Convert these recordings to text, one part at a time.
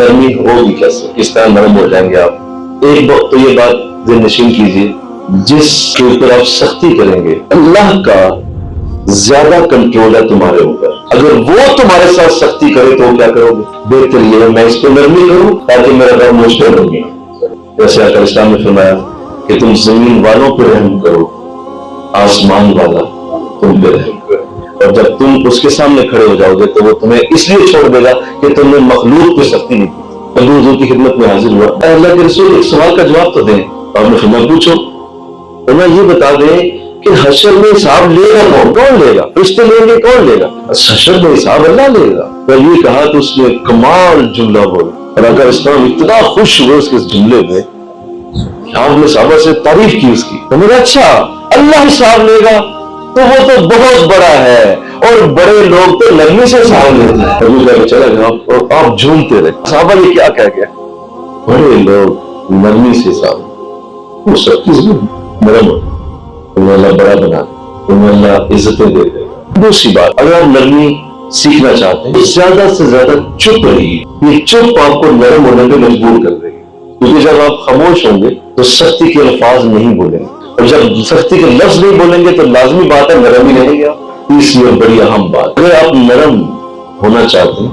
नरमी होगी कैसे, किस तरह नरम हो जाएंगे आप। एक बात तो ये बात ज़हन नशीन कीजिए, जिसके ऊपर आप सख्ती करेंगे अल्लाह का ज्यादा कंट्रोल है तुम्हारे ऊपर। अगर वो तुम्हारे साथ सख्ती करे तो क्या करोगे? बेहतर ये है मैं इस पर नरमी करूं ताकि मेरा घर मुश्किल हो गया। जैसे आका इस्लाम ने फरमाया कि तुम जमीन वालों पर रहम करो, आसमान वाला तुम पे रहम करो। और जब तुम उसके सामने खड़े हो जाओगे तो वो तुम्हें इसलिए छोड़ देगा कि तुमने मखलूक पे सख्ती नहीं की। अबू हुजूर की खिदमत में हाजिर हुआ, अल्लाह के रसूल एक सवाल का जवाब तो दें। आपने फरमाया पूछो। तो मैं ये बता दें कि हशर में हिसाब लेगा कौन लेगा? रिश्ते लेंगे कौन लेगा? हशर में हिसाब अल्लाह लेगा। तो ये कहा तो उसने कमाल जुमला बोला और अगर इस्लाम इतना खुश हुआ उसके जुमले में, आपने साहबा से तारीफ की उसकी, तो मेरा अच्छा अल्लाह हिसाब लेगा तो वो तो बहुत बड़ा है और बड़े लोग तो नरमी से हिसाब लेते हैं। अबू बकर चला गया और आप झूमते रहे। साहबा ये क्या कह गया? बड़े लोग नरमी से हिसाब, वो सब चीज नरम हो, तुम्हें अल्लाह बड़ा बना, तुम्हें अल्लाह इज्जतें दे देगा। दूसरी बात, अगर आप नरमी सीखना चाहते हैं ज्यादा से ज्यादा चुप रहिए। ये चुप आपको नरम होने पे मजबूर कर देगी, क्योंकि जब आप खामोश होंगे तो सख्ती के अल्फाज नहीं बोलेंगे और जब सख्ती के लफ्ज नहीं बोलेंगे तो लाजमी बात है नरम ही रहेगा। तीसरी और बड़ी अहम बात, अगर आप नरम होना चाहते हैं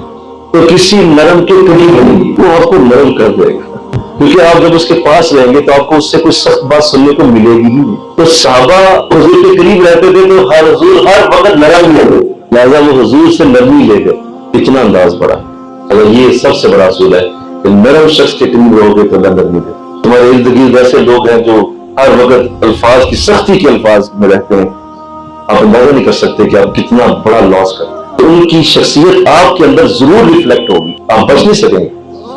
तो किसी नरम के करीब रहेंगे, वो आपको नरम कर देगा। क्योंकि आप जब उसके पास रहेंगे तो आपको उससे कोई सख्त बात सुनने को मिलेगी ही नहीं। तो साहबा हुजूर के करीब रहते थे तो हुजूर हर वक्त नरम ले गए, लिहाजा वो हुजूर से नरमी ले गए। इतना अंदाज बड़ा। अगर ये सबसे बड़ा असूल है कि नरम शख्स के करीब रहोगे तो अल्लाह नरमी दे। तुम्हारे इर्द गिर्द ऐसे लोग हैं जो हर वक्त अल्फाज की सख्ती के अल्फाज में रहते हैं, आप अंदाजा नहीं कर सकते कि आप कितना बड़ा लॉस करते हैं। तो उनकी शख्सियत आपके अंदर जरूर रिफ्लेक्ट होगी, आप बच नहीं सकेंगे।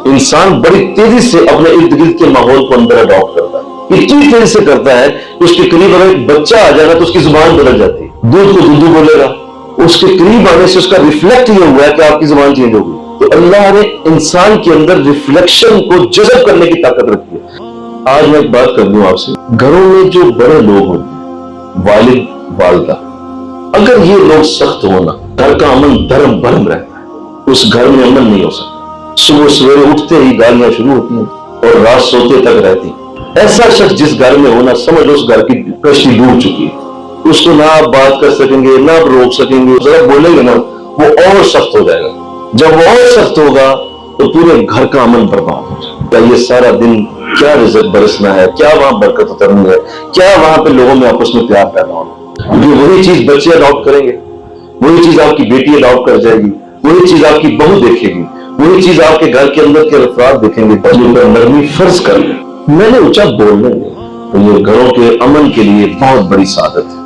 इंसान बड़ी तेजी से अपने इर्द गिर्द के माहौल को अंदर अडॉप्ट करता है, इतनी तेजी से करता है कि उसके करीब अगर एक बच्चा आ जाएगा तो उसकी जुबान बदल जाती है, दूध को दूधू बोलेगा। उसके करीब आने से उसका रिफ्लेक्ट ये हुआ है कि आपकी जुबान चेंज हो गई। तो अल्लाह ने इंसान के अंदर रिफ्लेक्शन को जज़ब करने की ताकत रखी है। आज मैं एक बात कर दूं आपसे, घरों में जो बड़े लोग होते हैं, वालिद वालिदा, अगर ये लोग सख्त होना, घर का अमन धर्म भरम रहता है, उस घर में अमन नहीं हो सकता। सुबह सवेरे उठते ही गालियां शुरू होती हैं और रात सोते तक रहती। ऐसा शख्स जिस घर में होना, समझ उस घर की कश्ती डूब चुकी है। उसको ना आप बात कर सकेंगे, ना आप रोक सकेंगे, जरा बोलेंगे ना वो और सख्त हो जाएगा। जब वो और सख्त होगा तो पूरे घर का अमन बर्बाद हो जाएगा। ये सारा दिन क्या रिज़्क़ बरसना है, क्या वहां बरकत उतरनी है, क्या वहां पे लोगों में आपस में प्यार पैदा होना। क्योंकि वही चीज बच्चे अडॉप्ट करेंगे, वही चीज आपकी बेटी अडॉप्ट कर जाएगी, वही चीज आपकी बहू देखेगी, वही चीज आपके घर के अंदर के अफराद देखेंगे। पर नरमी फर्ज कर मैंने ऊंचा बोलने में तो ये घरों के अमन के लिए बहुत बड़ी सादत है।